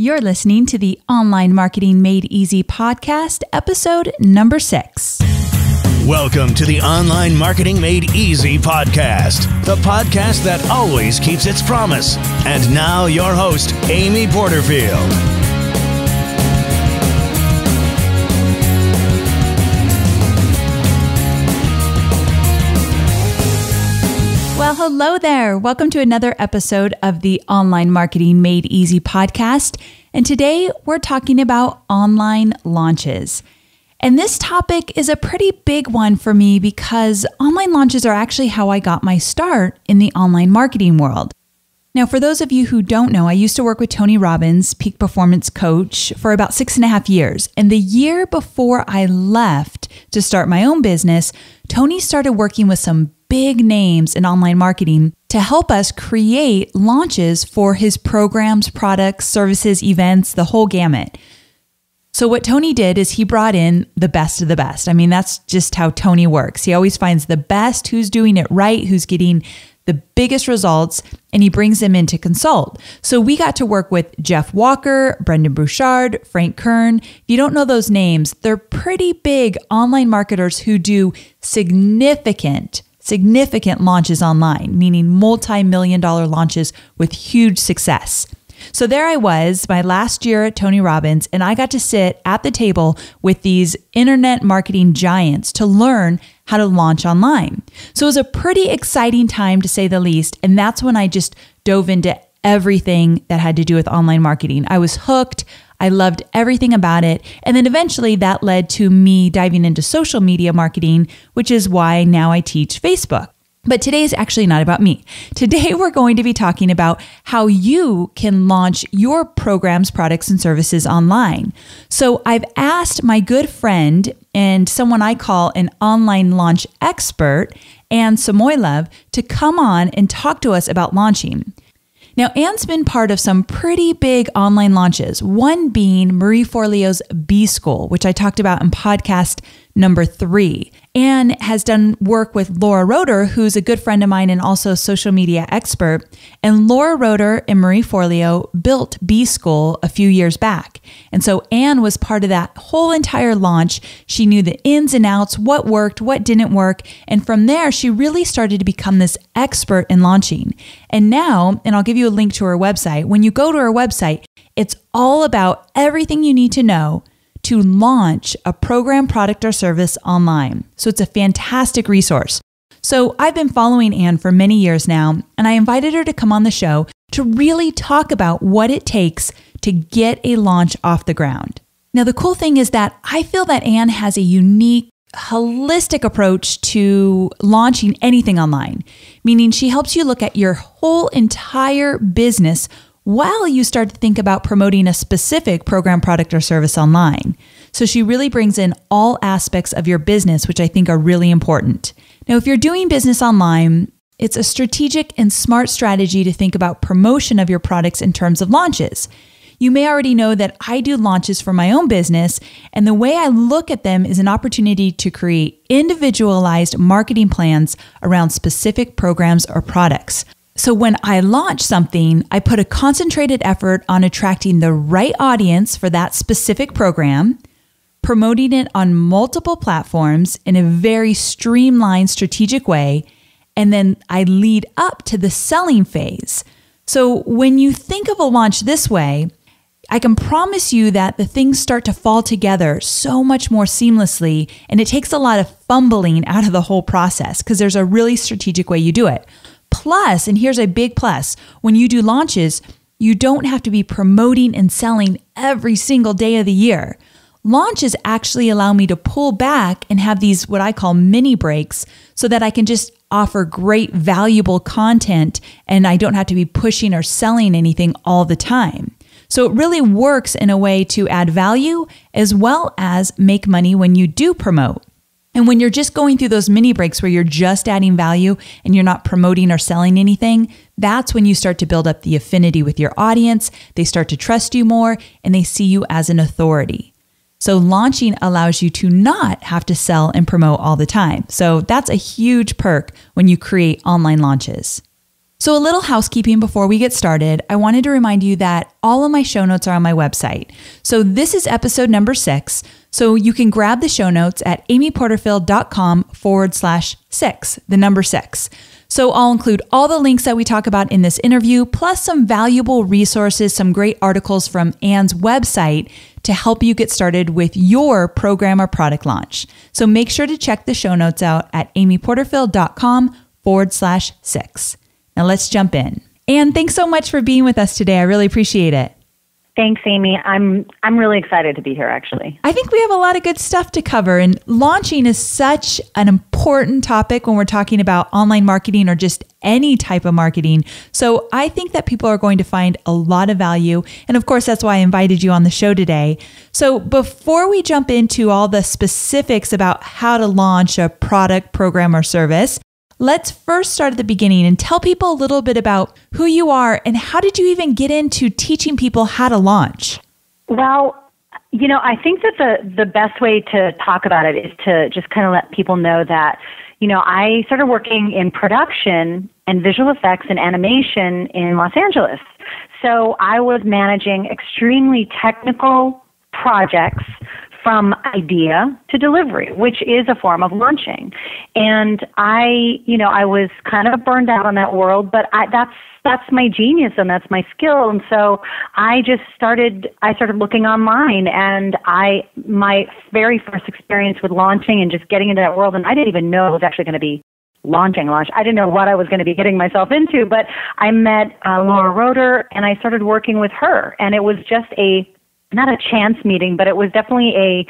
You're listening to the Online Marketing Made Easy podcast, episode number 6. Welcome to the Online Marketing Made Easy podcast, the podcast that always keeps its promise. And now your host, Amy Porterfield. Well, hello there. Welcome to another episode of the Online Marketing Made Easy podcast. And today we're talking about online launches. And this topic is a pretty big one for me because online launches are actually how I got my start in the online marketing world. Now, for those of you who don't know, I used to work with Tony Robbins, peak performance coach, for about 6.5 years. And the year before I left to start my own business, Tony started working with some big names in online marketing to help us create launches for his programs, products, services, events, the whole gamut. So what Tony did is he brought in the best of the best. I mean, that's just how Tony works. He always finds the best, who's doing it right, who's getting the biggest results, and he brings them in to consult. So we got to work with Jeff Walker, Brendan Bouchard, Frank Kern. If you don't know those names, they're pretty big online marketers who do significant launches online, meaning multi-million-dollar launches with huge success. So there I was, my last year at Tony Robbins, and I got to sit at the table with these internet marketing giants to learn how to launch online. So it was a pretty exciting time, to say the least, and that's when I just dove into everything that had to do with online marketing. I was hooked. I loved everything about it. And then eventually that led to me diving into social media marketing, which is why now I teach Facebook. But today is actually not about me. Today we're going to be talking about how you can launch your programs, products, and services online. So I've asked my good friend and someone I call an online launch expert, Anne Samoilov, to come on and talk to us about launching. Now, Anne's been part of some pretty big online launches, one being Marie Forleo's B-School, which I talked about in podcast number 3. Anne has done work with Laura Roeder, who's a good friend of mine and also a social media expert. And Laura Roeder and Marie Forleo built B-School a few years back. And so Anne was part of that whole entire launch. She knew the ins and outs, what worked, what didn't work. And from there, she really started to become this expert in launching. And now, and I'll give you a link to her website, when you go to her website, it's all about everything you need to know to launch a program, product, or service online. So it's a fantastic resource. So I've been following Anne for many years now, and I invited her to come on the show to really talk about what it takes to get a launch off the ground. Now, the cool thing is that I feel that Anne has a unique, holistic approach to launching anything online, meaning she helps you look at your whole entire business while you start to think about promoting a specific program, product, or service online. So she really brings in all aspects of your business, which I think are really important. Now, if you're doing business online, it's a strategic and smart strategy to think about promotion of your products in terms of launches. You may already know that I do launches for my own business, and the way I look at them is an opportunity to create individualized marketing plans around specific programs or products. So when I launch something, I put a concentrated effort on attracting the right audience for that specific program, promoting it on multiple platforms in a very streamlined, strategic way, and then I lead up to the selling phase. So when you think of a launch this way, I can promise you that the things start to fall together so much more seamlessly, and it takes a lot of fumbling out of the whole process because there's a really strategic way you do it. Plus, and here's a big plus, when you do launches, you don't have to be promoting and selling every single day of the year. Launches actually allow me to pull back and have these, what I call mini breaks, so that I can just offer great, valuable content and I don't have to be pushing or selling anything all the time. So it really works in a way to add value as well as make money when you do promote. And when you're just going through those mini breaks where you're just adding value and you're not promoting or selling anything, that's when you start to build up the affinity with your audience. They start to trust you more and they see you as an authority. So launching allows you to not have to sell and promote all the time. So that's a huge perk when you create online launches. So a little housekeeping before we get started. I wanted to remind you that all of my show notes are on my website. So this is episode number 6. So you can grab the show notes at amyporterfield.com/6, the number 6. So I'll include all the links that we talk about in this interview, plus some valuable resources, some great articles from Anne's website to help you get started with your program or product launch. So make sure to check the show notes out at amyporterfield.com/6. Now let's jump in. Anne, thanks so much for being with us today. I really appreciate it. Thanks, Amy. I'm really excited to be here, actually. I think we have a lot of good stuff to cover, and launching is such an important topic when we're talking about online marketing or just any type of marketing. So I think that people are going to find a lot of value. And of course, that's why I invited you on the show today. So before we jump into all the specifics about how to launch a product, program, or service, let's first start at the beginning and tell people a little bit about who you are and how did you even get into teaching people how to launch? Well, I think that the best way to talk about it is to just kind of let people know that, I started working in production and visual effects and animation in Los Angeles. So I was managing extremely technical projects from idea to delivery, which is a form of launching. And I was kind of burned out on that world, but that's my genius and that's my skill. And so I started looking online, and my very first experience with launching and just getting into that world, and I didn't even know it was actually going to be launch. I didn't know what I was going to be getting myself into, but I met Laura Roeder, and I started working with her, and it was just not a chance meeting, but it was definitely a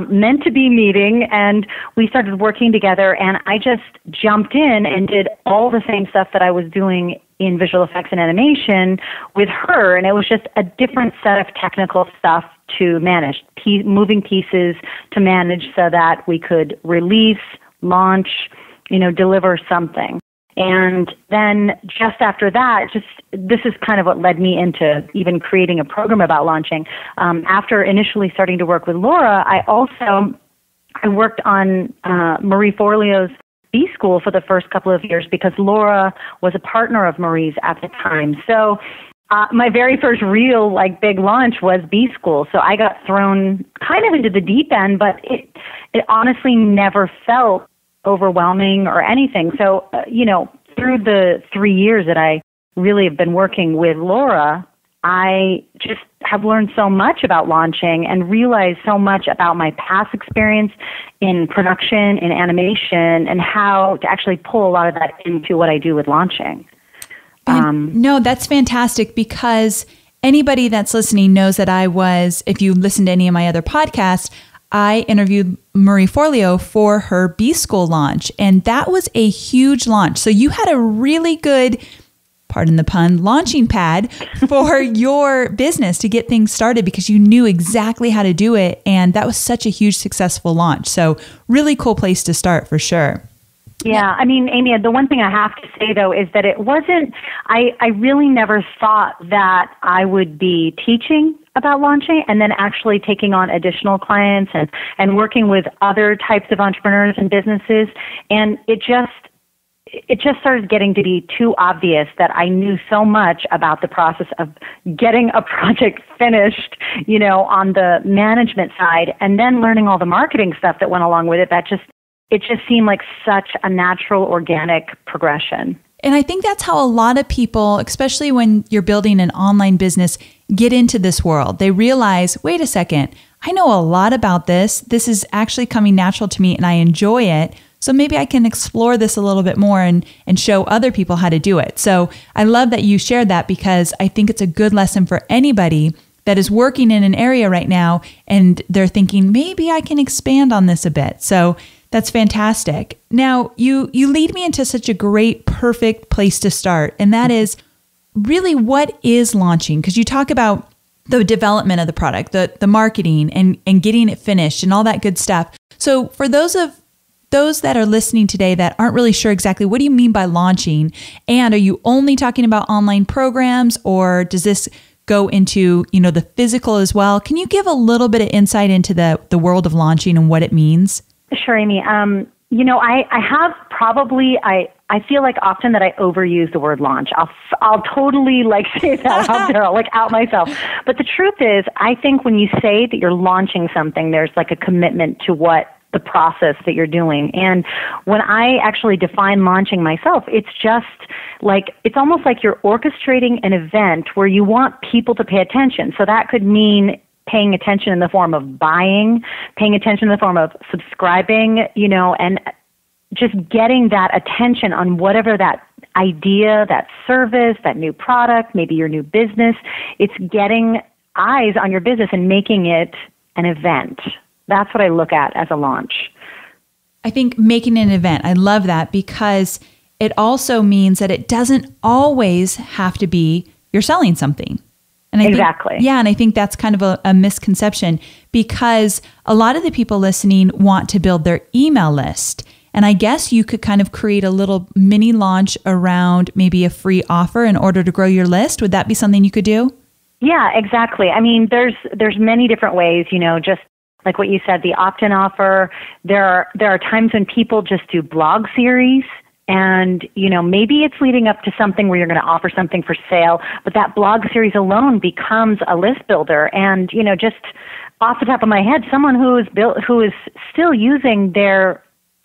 meant to be meeting, and we started working together, and I just jumped in and did all the same stuff that I was doing in visual effects and animation with her, and it was just a different set of technical stuff to manage, moving pieces to manage so that we could release, launch, deliver something. And then just after that, this is kind of what led me into even creating a program about launching. After initially starting to work with Laura, I worked on Marie Forleo's B School for the first couple of years because Laura was a partner of Marie's at the time. So my very first real big launch was B School. So I got thrown kind of into the deep end, but it honestly never felt overwhelming or anything. So, through the 3 years that I really have been working with Laura, I just have learned so much about launching and realized so much about my past experience in production, in animation, and how to actually pull a lot of that into what I do with launching. No, that's fantastic, because anybody that's listening knows that if you listen to any of my other podcasts, I interviewed Marie Forleo for her B School launch, and that was a huge launch. So you had a really good, pardon the pun, launching pad for your business to get things started because you knew exactly how to do it, and that was such a huge successful launch. So really cool place to start for sure. Yeah, Amy, the one thing I have to say, though, is that it wasn't, I really never thought that I would be teaching about launching and then actually taking on additional clients and working with other types of entrepreneurs and businesses. And it just started getting to be too obvious that I knew so much about the process of getting a project finished, on the management side, and then learning all the marketing stuff that went along with it. It just seemed like such a natural, organic progression. And I think that's how a lot of people, especially when you're building an online business, get into this world. They realize, wait a second, I know a lot about this. This is actually coming natural to me and I enjoy it. So maybe I can explore this a little bit more and show other people how to do it. So I love that you shared that, because I think it's a good lesson for anybody that is working in an area right now and they're thinking, maybe I can expand on this a bit. So that's fantastic. Now, you lead me into such a great, perfect place to start. And that is really, what is launching? Because you talk about the development of the product, the marketing and getting it finished and all that good stuff. So for those that are listening today that aren't really sure exactly, what do you mean by launching? And are you only talking about online programs, or does this go into, the physical as well? Can you give a little bit of insight into the world of launching and what it means? Sure, Amy. I have probably, I feel like often that I overuse the word launch. I'll totally say that out there, I'll out myself. But the truth is, I think when you say that you're launching something, there's a commitment to what the process that you're doing. And when I actually define launching myself, it's just it's almost like you're orchestrating an event where you want people to pay attention. So that could mean paying attention in the form of buying, paying attention in the form of subscribing, and just getting that attention on whatever that idea, that service, that new product, maybe your new business. It's getting eyes on your business and making it an event. That's what I look at as a launch. I think making an event, I love that, because it also means that it doesn't always have to be you're selling something. And Exactly. And I think that's kind of a misconception, because a lot of the people listening want to build their email list. And I guess you could kind of create a little mini launch around maybe a free offer in order to grow your list. Would that be something you could do? Yeah, exactly. I mean, there's many different ways, just like what you said, the opt-in offer. There are times when people just do blog series. And, maybe it's leading up to something where you're going to offer something for sale, but that blog series alone becomes a list builder. And, just off the top of my head, someone who is still using their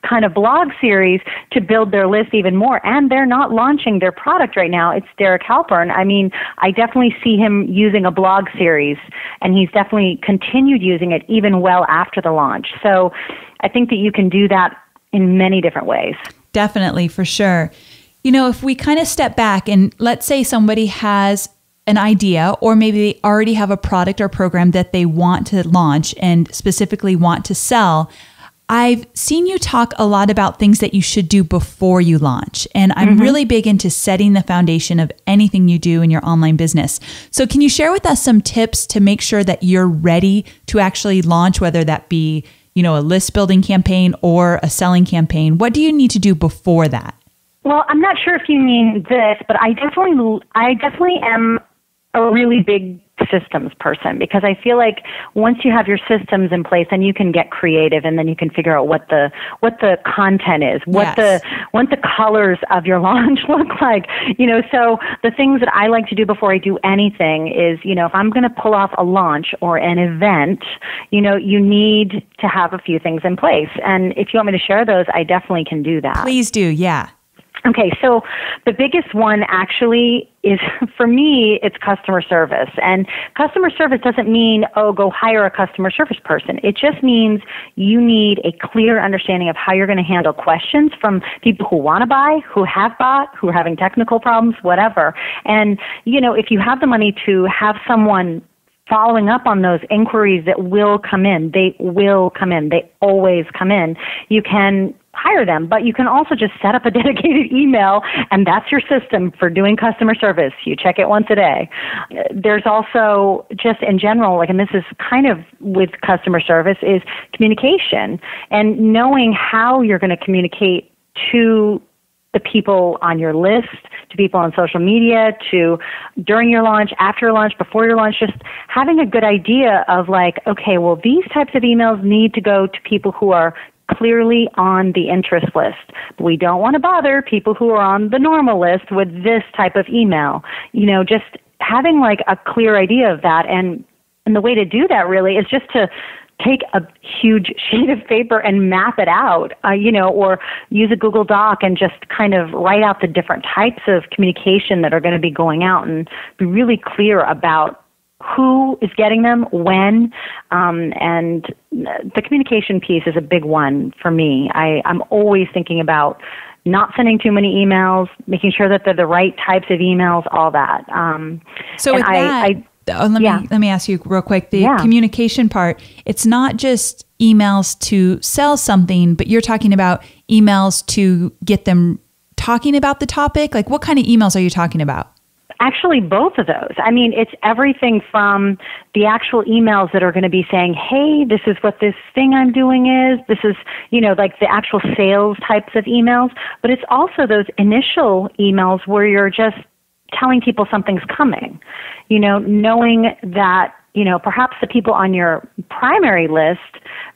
kind of blog series to build their list even more, and they're not launching their product right now. It's Derek Halpern. I mean, I definitely see him using a blog series, and he's definitely continued using it even well after the launch. So I think that you can do that in many different ways. Definitely, for sure. If we kind of step back and let's say somebody has an idea, or maybe they already have a product or program that they want to launch and specifically want to sell, I've seen you talk a lot about things that you should do before you launch. And I'm really big into setting the foundation of anything you do in your online business. So can you share with us some tips to make sure that you're ready to actually launch, whether that be a list building campaign or a selling campaign? What do you need to do before that? Well, I'm not sure if you mean this, but I definitely am a really big systems person, because I feel like once you have your systems in place, then you can get creative, and then you can figure out what the content is, what the colors of your launch look like. So the things that I like to do before I do anything is, if I'm going to pull off a launch or an event, you need to have a few things in place. And if you want me to share those, I definitely can do that. Please do. Yeah. Okay, so the biggest one actually is, for me, it's customer service. And customer service doesn't mean, go hire a customer service person. It just means you need a clear understanding of how you're going to handle questions from people who want to buy, who have bought, who are having technical problems, whatever. And, if you have the money to have someone following up on those inquiries that will come in, they will come in. They always come in. You can hire them, but you can also just set up a dedicated email, and that's your system for doing customer service. You check it once a day. There's also just in general, and this is kind of with customer service, is communication, and knowing how you're going to communicate to the people on your list, to people on social media, to during your launch, after your launch, before your launch, just having a good idea of okay, well, these types of emails need to go to people who are clearly on the interest list. We don't want to bother people who are on the normal list with this type of email. Just having a clear idea of that. And the way to do that really is just to take a huge sheet of paper and map it out, or use a Google Doc and just kind of write out the different types of communication that are going to be going out, and be really clear about who is getting them, when, and the communication piece is a big one for me. I'm always thinking about not sending too many emails, making sure that they're the right types of emails, all that. So with let me ask you real quick, the communication part, it's not just emails to sell something, but you're talking about emails to get them talking about the topic. What kind of emails are you talking about? Actually, both of those. I mean, it's everything from the actual emails that are going to be saying, hey, this is what this thing I'm doing is. This is, the actual sales types of emails. But it's also those initial emails where you're just telling people something's coming, knowing that, perhaps the people on your primary list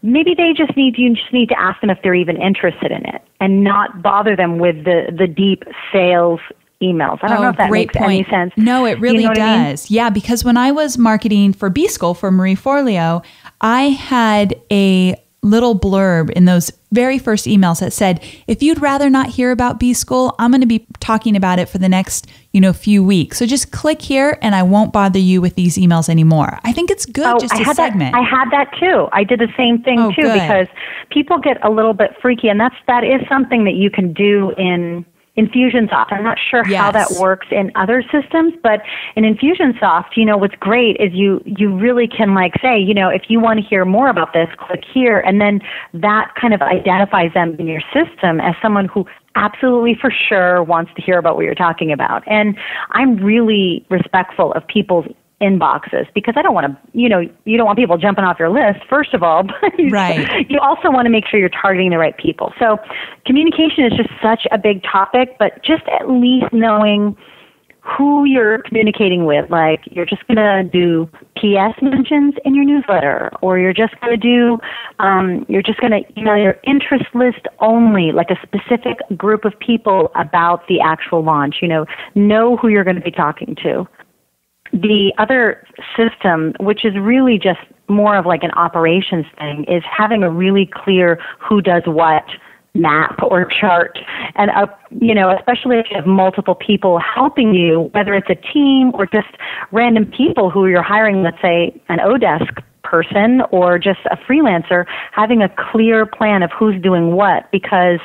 maybe you just need to ask them if they're even interested in it and not bother them with the deep sales emails. I don't know if that makes any sense. No, it really does. I mean? Yeah, because when I was marketing for B-School for Marie Forleo, I had a little blurb in those very first emails that said, if you'd rather not hear about B-School, I'm going to be talking about it for the next, few weeks. So just click here and I won't bother you with these emails anymore. I think it's good just to segment. I had that too. I did the same thing too, good. Because people get a little bit freaky, and that is something that you can do in Infusionsoft. I'm not sure how that works in other systems, but in Infusionsoft, what's great is you really can say, if you want to hear more about this, click here, and then that kind of identifies them in your system as someone who absolutely for sure wants to hear about what you're talking about. And I'm really respectful of people's inboxes, because I don't want to, you don't want people jumping off your list, first of all, but right. You also want to make sure you're targeting the right people. So communication is just such a big topic, but just at least knowing who you're communicating with, like you're just going to do PS mentions in your newsletter, or you're just going to email your interest list only, like a specific group of people about the actual launch, know who you're going to be talking to. The other system, which is really just more of like an operations thing, is having a really clear who does what map or chart. And, especially if you have multiple people helping you, whether it's a team or just random people who you're hiring, let's say an Odesk person or just a freelancer, having a clear plan of who's doing what, because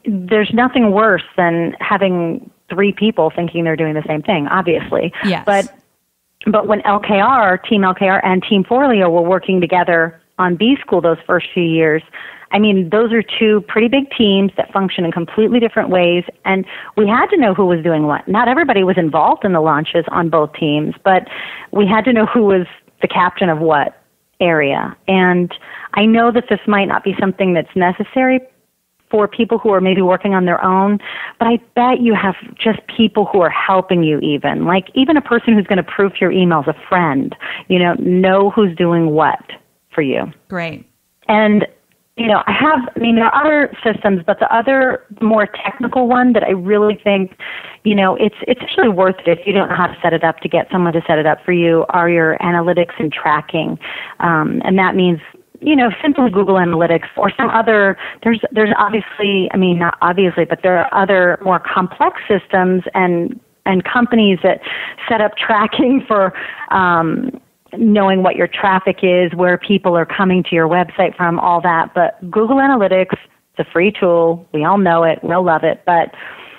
there's nothing worse than having 3 people thinking they're doing the same thing, obviously. Yes. But when Team LKR and Team Forleo were working together on B-School those first few years, I mean, those are 2 pretty big teams that function in completely different ways, and we had to know who was doing what. Not everybody was involved in the launches on both teams, but we had to know who was the captain of what area. And I know that this might not be something that's necessary for people who are maybe working on their own, but I bet you have just people who are helping you even a person who's going to proof your emails, a friend, know who's doing what for you. Great. And, there are other systems, but the other more technical one that I really think, it's actually worth it if you don't know how to set it up to get someone to set it up for you, are your analytics and tracking. And that means simply Google Analytics or some other, there's obviously, not obviously, but there are other more complex systems and companies that set up tracking for knowing what your traffic is, where people are coming to your website from, all that. But Google Analytics, it's a free tool. We all know it. We all love it. But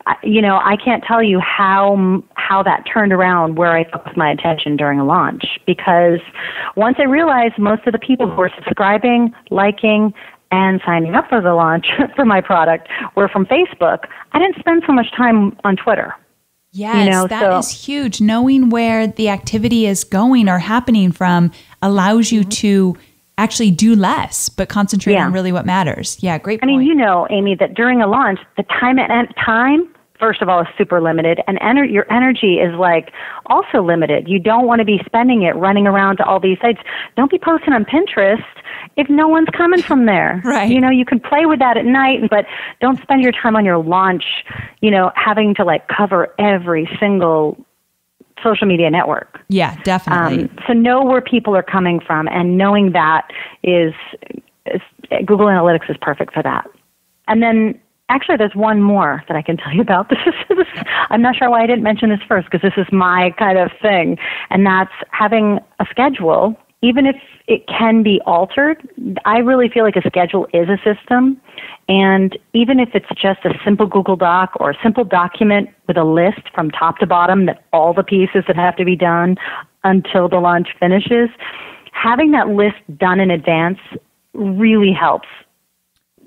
I can't tell you how that turned around where I focused my attention during a launch, because once I realized most of the people who were subscribing, liking, and signing up for the launch for my product were from Facebook, I didn't spend so much time on Twitter. Yes, that is huge. Knowing where the activity is going or happening from allows you to actually do less, but concentrate on really what matters. Yeah, great point. Amy, that during a launch, the time, first of all, is super limited, and your energy is also limited. You don't want to be spending it running around to all these sites. Don't be posting on Pinterest if no one's coming from there. Right. You can play with that at night, but don't spend your time on your launch, having to cover every single social media network. Yeah, definitely. So know where people are coming from, and knowing that is Google Analytics is perfect for that. And then actually there's one more that I can tell you about. I'm not sure why I didn't mention this first, because this is my kind of thing, and that's having a schedule. Even if it can be altered, I really feel like a schedule is a system. And even if it's just a simple Google Doc or a simple document with a list from top to bottom that all the pieces that have to be done until the launch finishes, having that list done in advance really helps.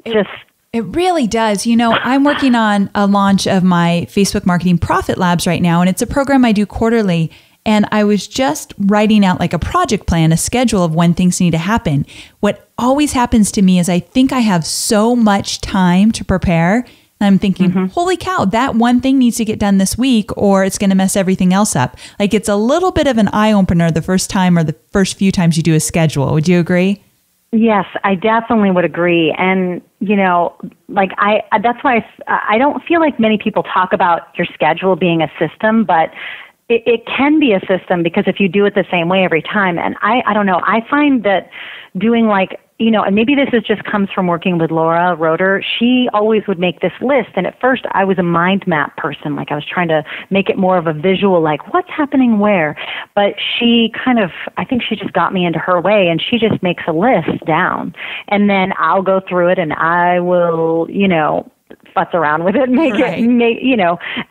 It really does. I'm working on a launch of my Facebook Marketing Profit Labs right now, and it's a program I do quarterly. And I was just writing out a project plan, a schedule of when things need to happen. What always happens to me is I think I have so much time to prepare. And I'm thinking, holy cow, that one thing needs to get done this week, or it's going to mess everything else up. It's a little bit of an eye opener the first time or the first few times you do a schedule. Would you agree? Yes, I definitely would agree. And, like that's why I don't feel like many people talk about your schedule being a system, but it can be a system because if you do it the same way every time. And I don't know, I find that doing and maybe this just comes from working with Laura Roeder. She always would make this list. And at first I was a mind map person. Like I was trying to make it more of a visual, like what's happening where. But I think she just got me into her way, and she just makes a list down. And then I'll go through it and I will, futz around with it,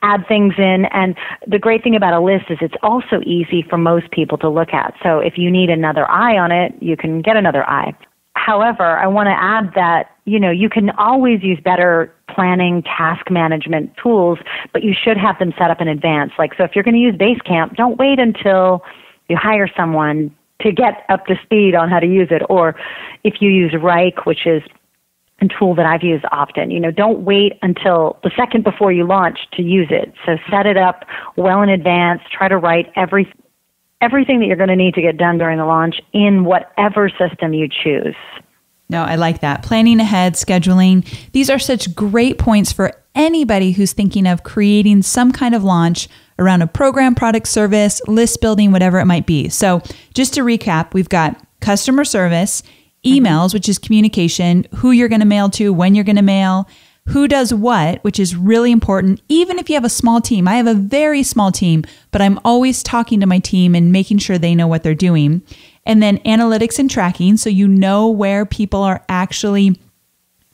add things in. And the great thing about a list is it's also easy for most people to look at. So if you need another eye on it, you can get another eye. However, I want to add that, you can always use better planning, task management tools, but you should have them set up in advance. So if you're going to use Basecamp, don't wait until you hire someone to get up to speed on how to use it. Or if you use Rike, which is a tool that I've used often, don't wait until the second before you launch to use it. So set it up well in advance. Try to write everything that you're going to need to get done during the launch in whatever system you choose. No, I like that. Planning ahead, scheduling. These are such great points for anybody who's thinking of creating some kind of launch around a program, product, service, list building, whatever it might be. So just to recap, we've got customer service, emails, which is communication, who you're going to mail to, when you're going to mail, who does what, which is really important. Even if you have a small team, I have a very small team, but I'm always talking to my team and making sure they know what they're doing. And then analytics and tracking, so you know where people are actually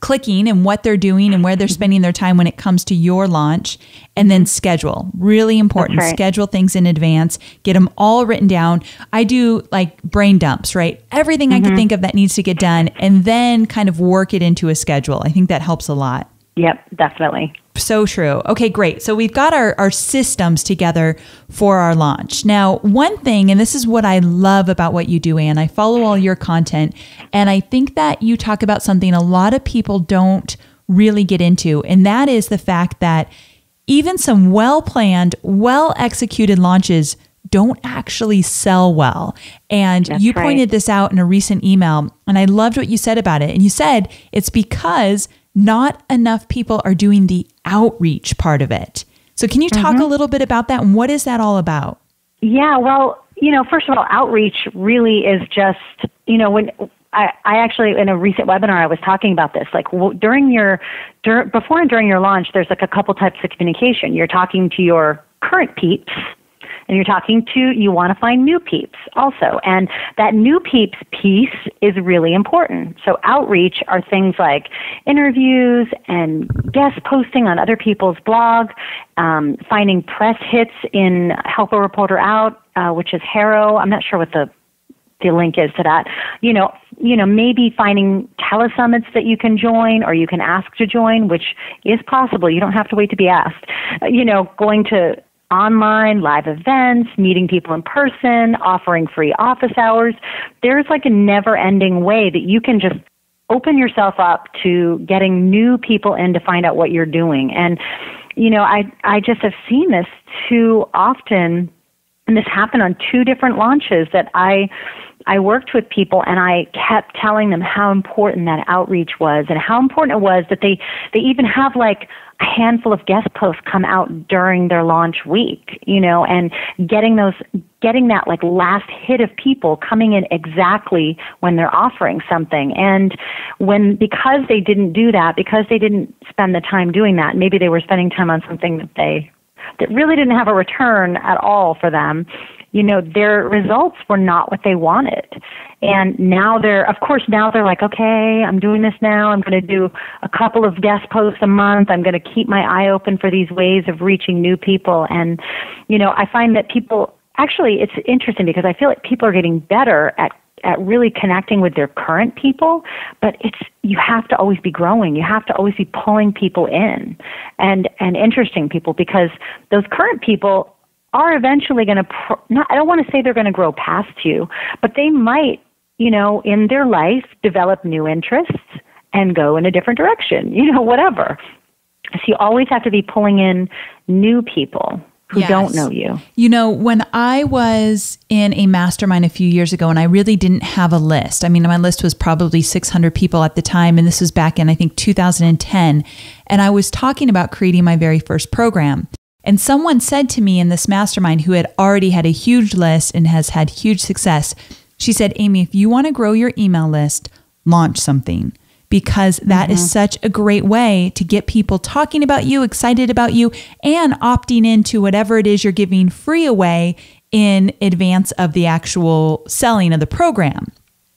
clicking and what they're doing and where they're spending their time when it comes to your launch. And then schedule, really important. Right. Schedule things in advance, get them all written down. I do like brain dumps, right? Everything I can think of that needs to get done, and then kind of work it into a schedule. I think that helps a lot. Yep, definitely. So true. Okay, great. So we've got our systems together for our launch. Now, one thing, and this is what I love about what you do, Anne, I follow all your content, and I think that you talk about something a lot of people don't really get into, and that is the fact that even some well-planned, well-executed launches don't actually sell well. And you pointed this out in a recent email, and I loved what you said about it. And you said it's because not enough people are doing the outreach part of it. So can you talk a little bit about that, and what is that all about? Yeah, well, first of all, outreach really is just, when I actually, in a recent webinar, I was talking about this. Like before and during your launch, there's like a couple types of communication. You're talking to your current peeps, and you want to find new peeps also. And that new peeps piece is really important. So outreach are things like interviews and guest posting on other people's blog, finding press hits in Help a Reporter Out, which is Harrow. I'm not sure what the link is to that. Maybe finding telesummits that you can join or you can ask to join, which is possible. You don't have to wait to be asked. Going to online, live events, meeting people in person, offering free office hours. There's like a never-ending way that you can just open yourself up to getting new people in to find out what you're doing. And, I just have seen this too often, and this happened on 2 different launches that I worked with people, and I kept telling them how important that outreach was and how important it was that they even have like a handful of guest posts come out during their launch week, and getting that like last hit of people coming in exactly when they're offering something. And because they didn't do that, because they didn't spend the time doing that, maybe they were spending time on something that really didn't have a return at all for them, their results were not what they wanted. And now they're like, okay, I'm doing this now. I'm going to do a couple of guest posts a month. I'm going to keep my eye open for these ways of reaching new people. And, I find that it's interesting because I feel like people are getting better at really connecting with their current people, but you have to always be growing. You have to always be pulling people in and interesting people, because those current people are eventually going to, I don't want to say they're going to grow past you, but they might, in their life develop new interests and go in a different direction, whatever. So you always have to be pulling in new people. who don't know you. You know, when I was in a mastermind a few years ago and I really didn't have a list, I mean, my list was probably 600 people at the time. And this was back in, I think, 2010. And I was talking about creating my very first program. And someone said to me in this mastermind who had already had a huge list and has had huge success, she said, Amy, if you want to grow your email list, launch something. Because that is such a great way to get people talking about you, excited about you, and opting into whatever it is you're giving free away in advance of the actual selling of the program.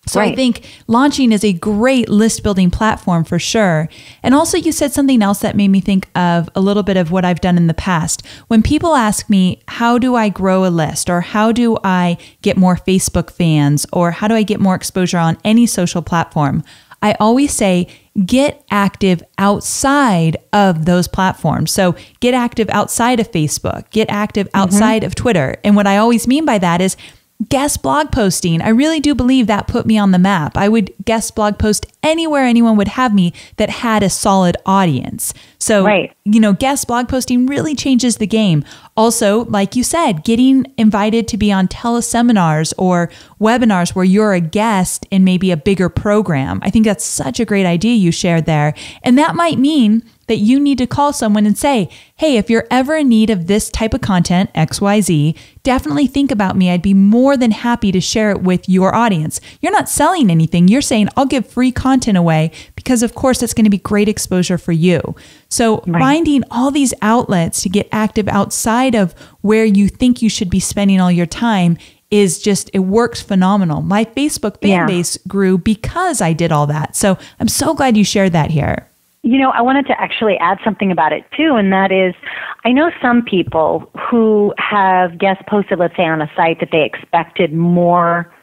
So I think launching is a great list building platform for sure. And also you said something else that made me think of a little bit of what I've done in the past. When people ask me, how do I grow a list, or how do I get more Facebook fans, or how do I get more exposure on any social platform? I always say, get active outside of those platforms. So get active outside of Facebook, get active outside of Twitter. And what I always mean by that is guest blog posting. I really do believe that put me on the map. I would guest blog post anywhere anyone would have me that had a solid audience. So, you know, guest blog posting really changes the game. Also, like you said, getting invited to be on teleseminars or webinars where you're a guest in maybe a bigger program. I think that's such a great idea you shared there. And that might mean that you need to call someone and say, hey, if you're ever in need of this type of content, XYZ, definitely think about me. I'd be more than happy to share it with your audience. You're not selling anything. You're saying, I'll give free content away because, of course, it's going to be great exposure for you. So finding all these outlets to get active outside of where you think you should be spending all your time is just, it works phenomenal. My Facebook fan base grew because I did all that. So I'm so glad you shared that here. You know, I wanted to actually add something about it too, and that is, I know some people who have guest posted, let's say, on a site that they expected more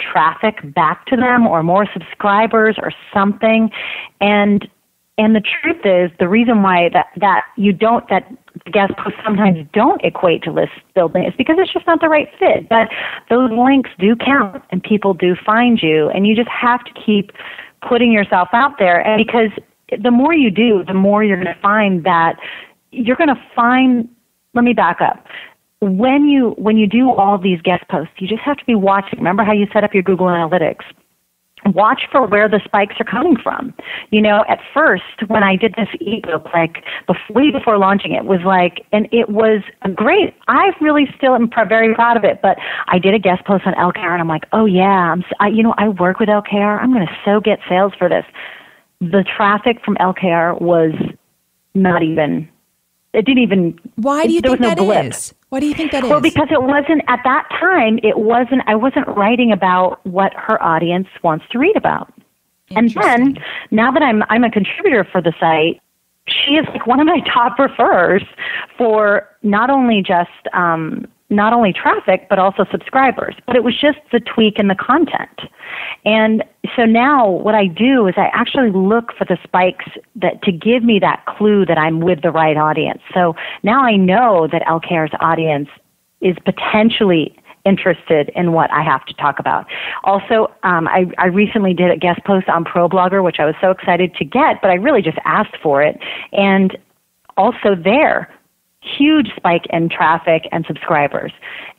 traffic back to them or more subscribers or something, and the truth is, the reason why that guest posts sometimes don't equate to list building is because it's just not the right fit. But those links do count, and people do find you, and you just have to keep putting yourself out there, and because the more you do, the more you're going to find that let me back up. When you do all these guest posts, you just have to be watching. Remember how you set up your Google Analytics? Watch for where the spikes are coming from. You know, at first, when I did this ebook, like way before launching it, was like, and it was great. I really still am very proud of it, but I did a guest post on LKR, and I'm like, oh yeah, I work with LKR. I'm going to so get sales for this. The traffic from LKR was not even, it didn't even, why do you think that is? Why do you think that is? Well, because it wasn't, at that time, I wasn't writing about what her audience wants to read about. And then, now that I'm a contributor for the site, she is like one of my top referrers for not only traffic, but also subscribers. But it was just the tweak in the content. And so now what I do is I actually look for the spikes to give me that clue that I'm with the right audience. So now I know that LKR's audience is potentially interested in what I have to talk about. Also, I recently did a guest post on ProBlogger, which I was so excited to get, but I really just asked for it. And also there, huge spike in traffic and subscribers.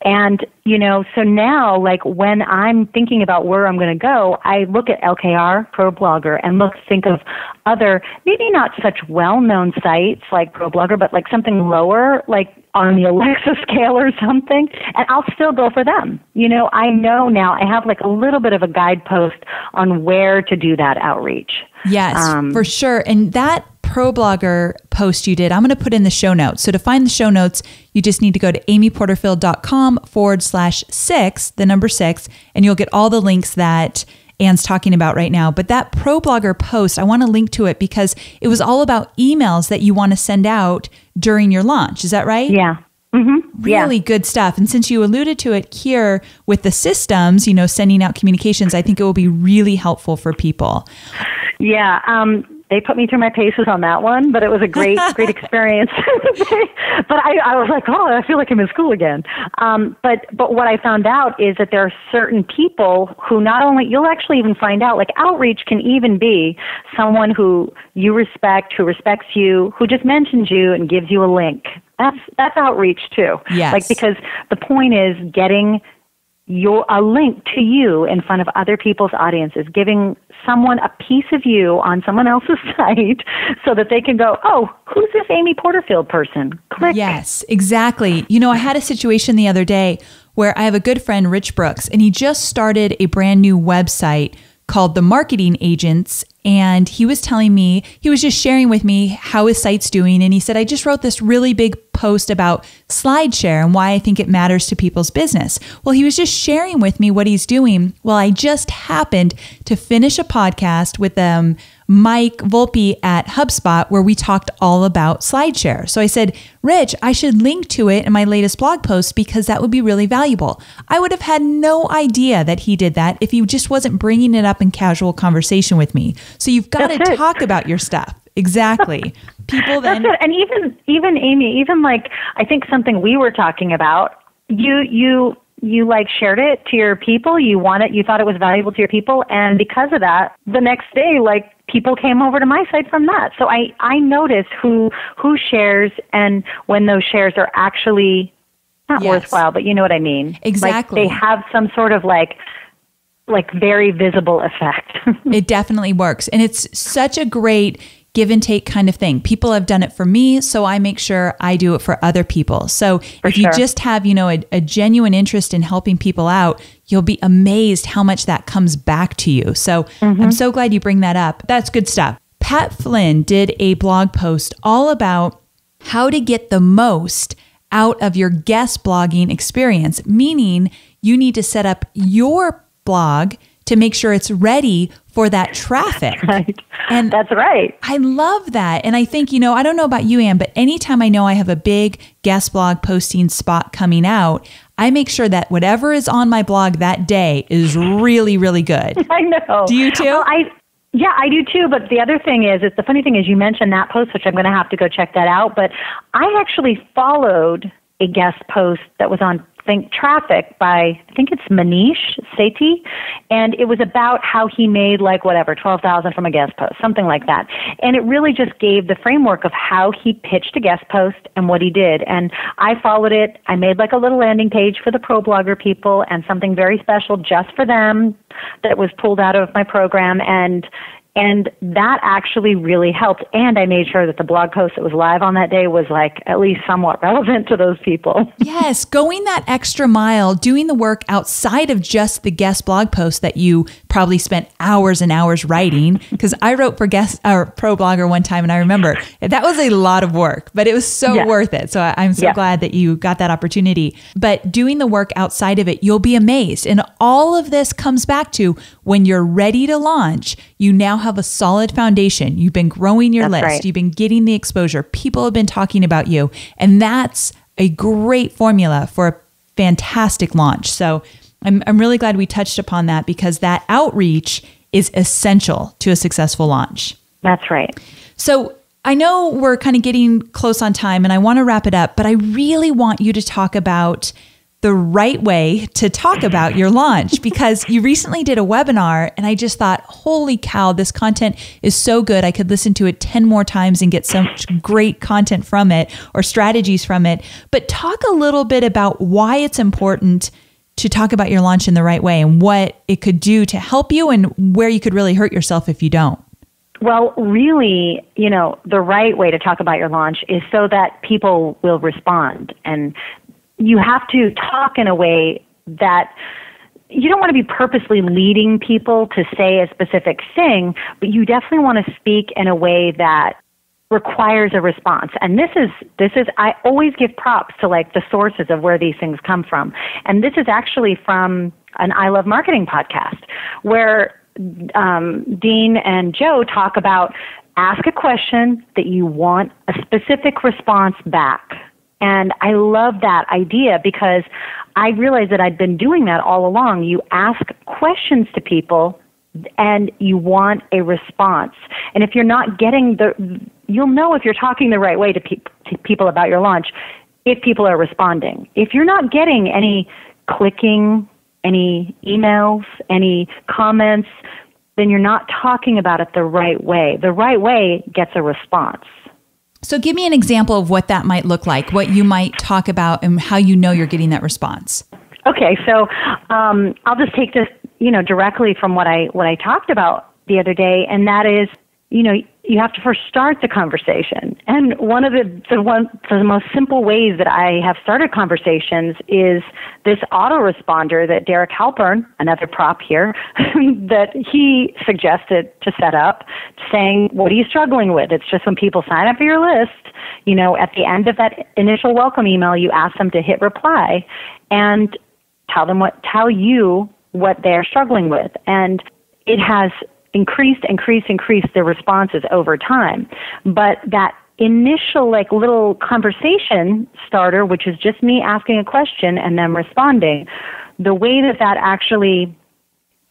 And, you know, so now, like, when I'm thinking about where I'm going to go, I look at LKR, ProBlogger, and think of other, maybe not such well-known sites like ProBlogger, but like something lower, like on the Alexa scale or something, and I'll still go for them. You know, I know now I have like a little bit of a guidepost on where to do that outreach. Yes, for sure. And that ProBlogger post you did, I'm going to put in the show notes. So to find the show notes, you just need to go to amyporterfield.com/6, the number 6, and you'll get all the links that Anne's talking about right now. But that ProBlogger post, I want to link to it because it was all about emails that you want to send out during your launch. Is that right? Yeah. Mm-hmm. Really good stuff. And since you alluded to it here with the systems, you know, sending out communications, I think it will be really helpful for people. Yeah. they put me through my paces on that one, but it was a great experience. But I was like, oh, I feel like I'm in school again. But what I found out is that there are certain people who not only, you'll actually even find out, like outreach can even be someone who you respect, who respects you, who just mentions you and gives you a link. That's outreach too. Yes. Like, because the point is getting a link to you in front of other people's audiences, giving someone a piece of you on someone else's site so that they can go, oh, who's this Amy Porterfield person? Click. Yes, exactly. I had a situation the other day where I have a good friend, Rich Brooks, and he just started a brand new website called The Marketing Agents. And he was telling me, he was just sharing with me how his site's doing. And he said, I just wrote this really big post about SlideShare and why I think it matters to people's business. Well, he was just sharing with me what he's doing. Well, I just happened to finish a podcast with Mike Volpe at HubSpot where we talked all about SlideShare. So I said, Rich, I should link to it in my latest blog post because that would be really valuable. I would have had no idea that he did that if he just wasn't bringing it up in casual conversation with me. So you've got to talk about your stuff. Exactly. People then. That's it. And even Amy, even like, I think something we were talking about, you like shared it to your people. You thought it was valuable to your people. And because of that, the next day, like people came over to my site from that. So I notice who shares and when those shares are actually not worthwhile, but you know what I mean? Exactly. Like they have some sort of like very visible effect. It definitely works. And it's such a great give and take kind of thing. People have done it for me, so I make sure I do it for other people. So if you just have, a genuine interest in helping people out, you'll be amazed how much that comes back to you. So I'm so glad you bring that up. That's good stuff. Pat Flynn did a blog post all about how to get the most out of your guest blogging experience, meaning you need to set up your blog to make sure it's ready for that traffic. Right. And that's right. I love that. And I think, I don't know about you, Anne, but anytime I know I have a big guest blog posting spot coming out, I make sure that whatever is on my blog that day is really, really good. I know. Do you too? Well, I do too. But the other thing is, the funny thing is you mentioned that post, which I'm going to have to go check that out. But I actually followed a guest post that was on Think Traffic by, I think it's Manish Sethi, and it was about how he made 12,000 from a guest post, something like that. And it really just gave the framework of how he pitched a guest post and what he did. And I followed it. I made a little landing page for the pro blogger people and something very special just for them that was pulled out of my program. And that actually really helped. And I made sure that the blog post that was live on that day was at least somewhat relevant to those people. Yes, going that extra mile, doing the work outside of just the guest blog post that you probably spent hours and hours writing. Because I wrote for Pro Blogger one time, and I remember that was a lot of work, but it was so worth it. So I'm so glad that you got that opportunity. But doing the work outside of it, you'll be amazed. And all of this comes back to when you're ready to launch, you now have a solid foundation. You've been growing your list. Right. You've been getting the exposure. People have been talking about you. And that's a great formula for a fantastic launch. So I'm really glad we touched upon that because that outreach is essential to a successful launch. That's right. So I know we're kind of getting close on time and I want to wrap it up, but I really want you to talk about the right way to talk about your launch because you recently did a webinar and I just thought, holy cow, this content is so good. I could listen to it 10 more times and get some great content from it or strategies from it. But talk a little bit about why it's important to talk about your launch in the right way and what it could do to help you and where you could really hurt yourself if you don't. Well, really, the right way to talk about your launch is so that people will respond. And you have to talk in a way that you don't want to be purposely leading people to say a specific thing, but you definitely want to speak in a way that requires a response. And this is I always give props to the sources of where these things come from. And this is actually from an I Love Marketing podcast where Dean and Joe talk about ask a question that you want a specific response back. And I love that idea because I realized that I'd been doing that all along. You ask questions to people and you want a response. And if you're not getting you'll know if you're talking the right way to people about your launch if people are responding. If you're not getting any clicking, any emails, any comments, then you're not talking about it the right way. The right way gets a response. So give me an example of what that might look like, what you might talk about and how you know you're getting that response. Okay, so I'll just take this, directly from what I talked about the other day, and that is, you have to first start the conversation. And one of the most simple ways that I have started conversations is this autoresponder that Derek Halpern, another prop here, that he suggested to set up, saying, what are you struggling with? It's just when people sign up for your list, at the end of that initial welcome email, you ask them to hit reply and tell you what they're struggling with. And it has increased their responses over time. But that initial little conversation starter, which is just me asking a question and them responding, the way that actually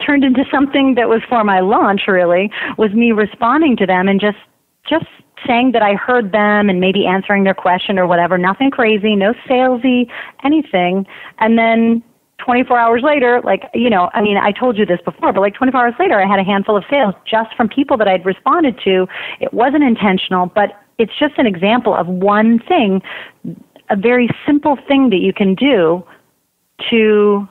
turned into something that was for my launch really was me responding to them and just saying that I heard them and maybe answering their question or whatever, nothing crazy, no salesy, anything. And then 24 hours later, I told you this before, but 24 hours later, I had a handful of sales just from people that I'd responded to. It wasn't intentional, but it's just an example of one thing, a very simple thing that you can do to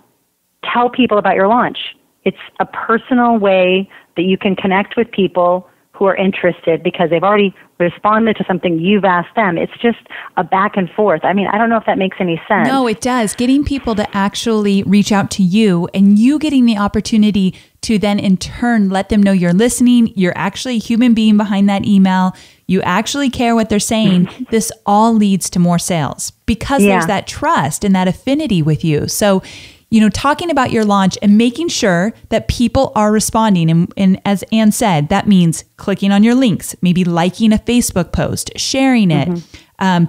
tell people about your launch. It's a personal way that you can connect with people who are interested because they've already responded to something you've asked them. It's just a back and forth. I don't know if that makes any sense. No, it does. Getting people to actually reach out to you and you getting the opportunity to then in turn let them know you're listening. You're actually a human being behind that email. You actually care what they're saying. This all leads to more sales because there's that trust and that affinity with you. So talking about your launch and making sure that people are responding. And as Anne said, that means clicking on your links, maybe liking a Facebook post, sharing it,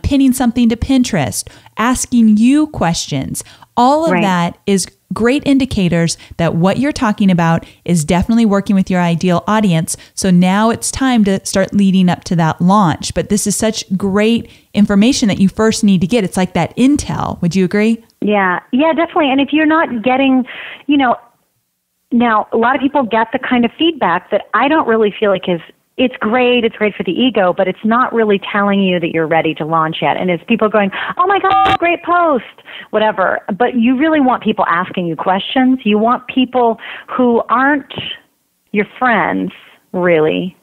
pinning something to Pinterest, asking you questions. All of that is great indicators that what you're talking about is definitely working with your ideal audience. So now it's time to start leading up to that launch. But this is such great information that you first need to get. It's like that intel. Would you agree? Yeah, definitely. And if you're not getting, now a lot of people get the kind of feedback that I don't really feel like it's great for the ego, but it's not really telling you that you're ready to launch yet. And it's people going, oh my God, great post, whatever. But you really want people asking you questions. You want people who aren't your friends, really,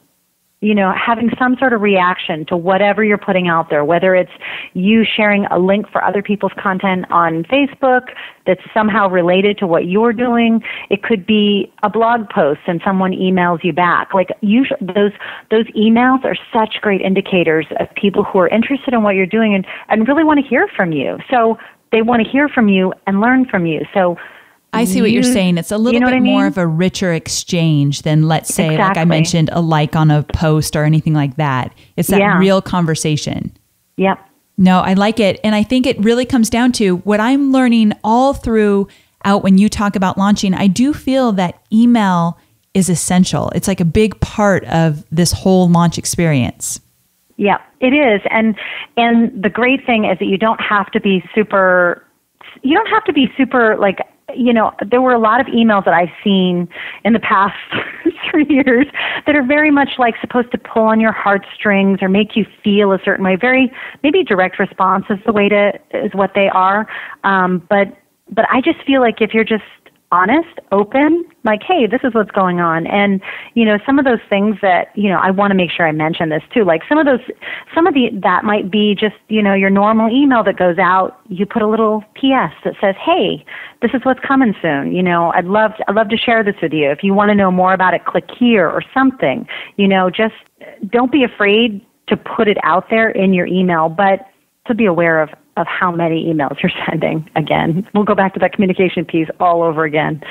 having some sort of reaction to whatever you're putting out there, whether it's you sharing a link for other people's content on Facebook that's somehow related to what you're doing. It could be a blog post and someone emails you back. Those emails are such great indicators of people who are interested in what you're doing and really want to hear from you. So they want to hear from you and learn from you. So I see what you're saying. It's a little bit more of a richer exchange than, let's say, like I mentioned, a like on a post or anything like that. It's that real conversation. Yep. No, I like it. And I think it really comes down to what I'm learning all throughout when you talk about launching. I do feel that email is essential. It's like a big part of this whole launch experience. Yeah, it is. And the great thing is that you don't have to be super there were a lot of emails that I've seen in the past 3 years that are very much supposed to pull on your heartstrings or make you feel a certain way. Very, maybe direct response is what they are. But I just feel like if you're just honest, open, hey, this is what's going on. And, some of those things that, I want to make sure I mention this too. That might be just, your normal email that goes out. You put a little PS that says, hey, this is what's coming soon. I'd love to share this with you. If you want to know more about it, click here or something. Just don't be afraid to put it out there in your email, but to be aware of how many emails you're sending. Again, we'll go back to that communication piece all over again.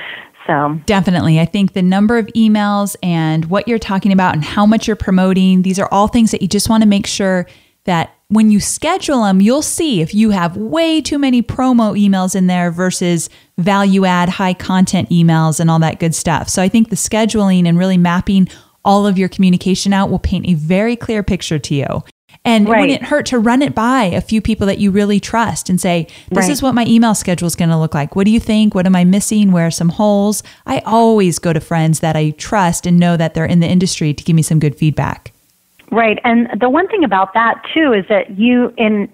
So definitely. I think the number of emails and what you're talking about and how much you're promoting, these are all things that you just want to make sure that when you schedule them, you'll see if you have way too many promo emails in there versus value add, high content emails and all that good stuff. So I think the scheduling and really mapping all of your communication out will paint a very clear picture to you. And it wouldn't hurt to run it by a few people that you really trust and say, this is what my email schedule is going to look like. What do you think? What am I missing? Where are some holes? I always go to friends that I trust and know that they're in the industry to give me some good feedback. Right. And the one thing about that, too, is that you, in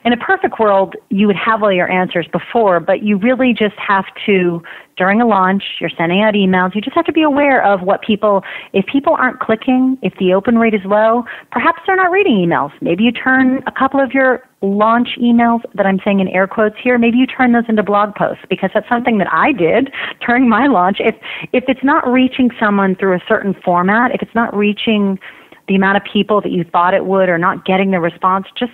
a perfect world, you would have all your answers before, but you really just have to, during a launch, you're sending out emails, you just have to be aware of what people, if people aren't clicking, if the open rate is low, perhaps they're not reading emails. Maybe you turn a couple of your launch emails that I'm saying in air quotes here, maybe you turn those into blog posts, because that's something that I did during my launch. If it's not reaching someone through a certain format, if it's not reaching the amount of people that you thought it would or not getting the response, just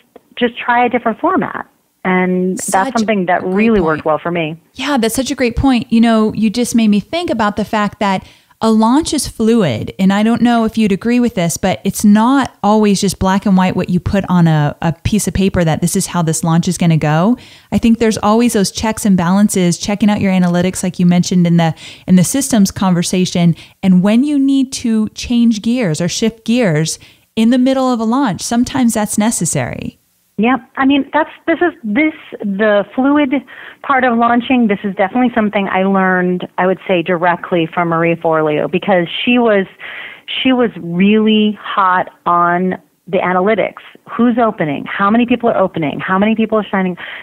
try a different format. And that's something that really worked well for me. Yeah, that's such a great point. You know, you just made me think about the fact that a launch is fluid. And I don't know if you'd agree with this, but it's not always just black and white what you put on a piece of paper that this is how this launch is going to go. I think there's always those checks and balances, checking out your analytics like you mentioned in the systems conversation. And when you need to change gears or shift gears in the middle of a launch, sometimes that's necessary. Yeah, I mean, the fluid part of launching, this is definitely something I learned, I would say, directly from Marie Forleo, because she was really hot on the analytics. Who's opening? How many people are opening? How many people are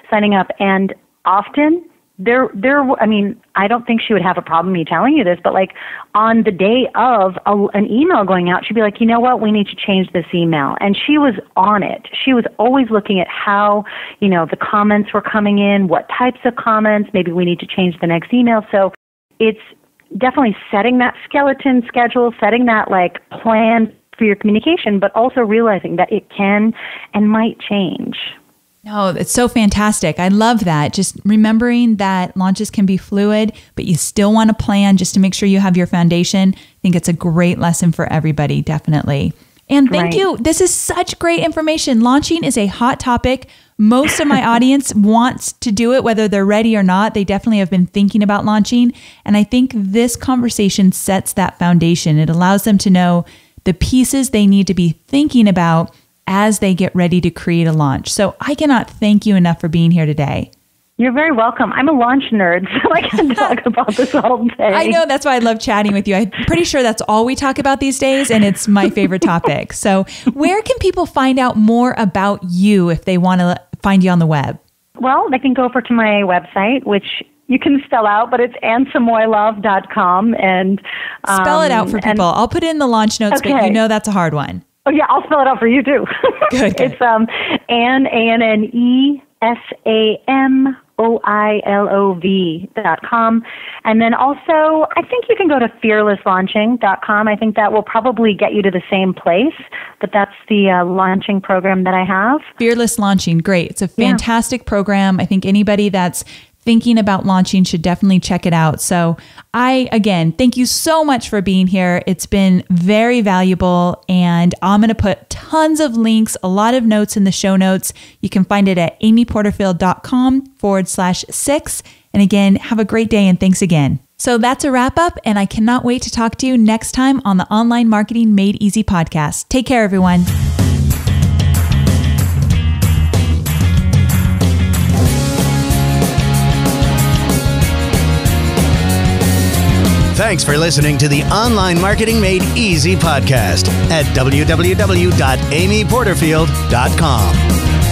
signing up? And often I mean, I don't think she would have a problem me telling you this, but like on the day of an email going out, she'd be like, you know what, we need to change this email. And she was on it. She was always looking at how, the comments were coming in, what types of comments, maybe we need to change the next email. So it's definitely setting that skeleton schedule, setting that like plan for your communication, but also realizing that it can and might change. No, it's so fantastic. I love that. Just remembering that launches can be fluid, but you still want to plan just to make sure you have your foundation. I think it's a great lesson for everybody, definitely. And thank you. This is such great information. Launching is a hot topic. Most of my audience wants to do it, whether they're ready or not. They definitely have been thinking about launching. And I think this conversation sets that foundation. It allows them to know the pieces they need to be thinking about as they get ready to create a launch. So I cannot thank you enough for being here today. You're very welcome. I'm a launch nerd, so I can talk about this all day. I know, that's why I love chatting with you. I'm pretty sure that's all we talk about these days, and it's my favorite topic. So where can people find out more about you if they want to find you on the web? Well, they can go over to my website, which you can spell out, but it's annesamoilov.com. And spell it out for people. I'll put it in the launch notes, but you know that's a hard one. Oh, yeah, I'll spell it out for you, too. Good. It's Anne, ANNESAMOILOV.com. And then also, I think you can go to fearlesslaunching.com. I think that will probably get you to the same place, but that's the launching program that I have. Fearless Launching, great. It's a fantastic program. I think anybody that's thinking about launching should definitely check it out. So again, thank you so much for being here. It's been very valuable, and I'm going to put tons of links, a lot of notes in the show notes. You can find it at amyporterfield.com/6. And again, have a great day and thanks again. So that's a wrap up, and I cannot wait to talk to you next time on the Online Marketing Made Easy podcast. Take care, everyone. Thanks for listening to the Online Marketing Made Easy podcast at www.amyporterfield.com.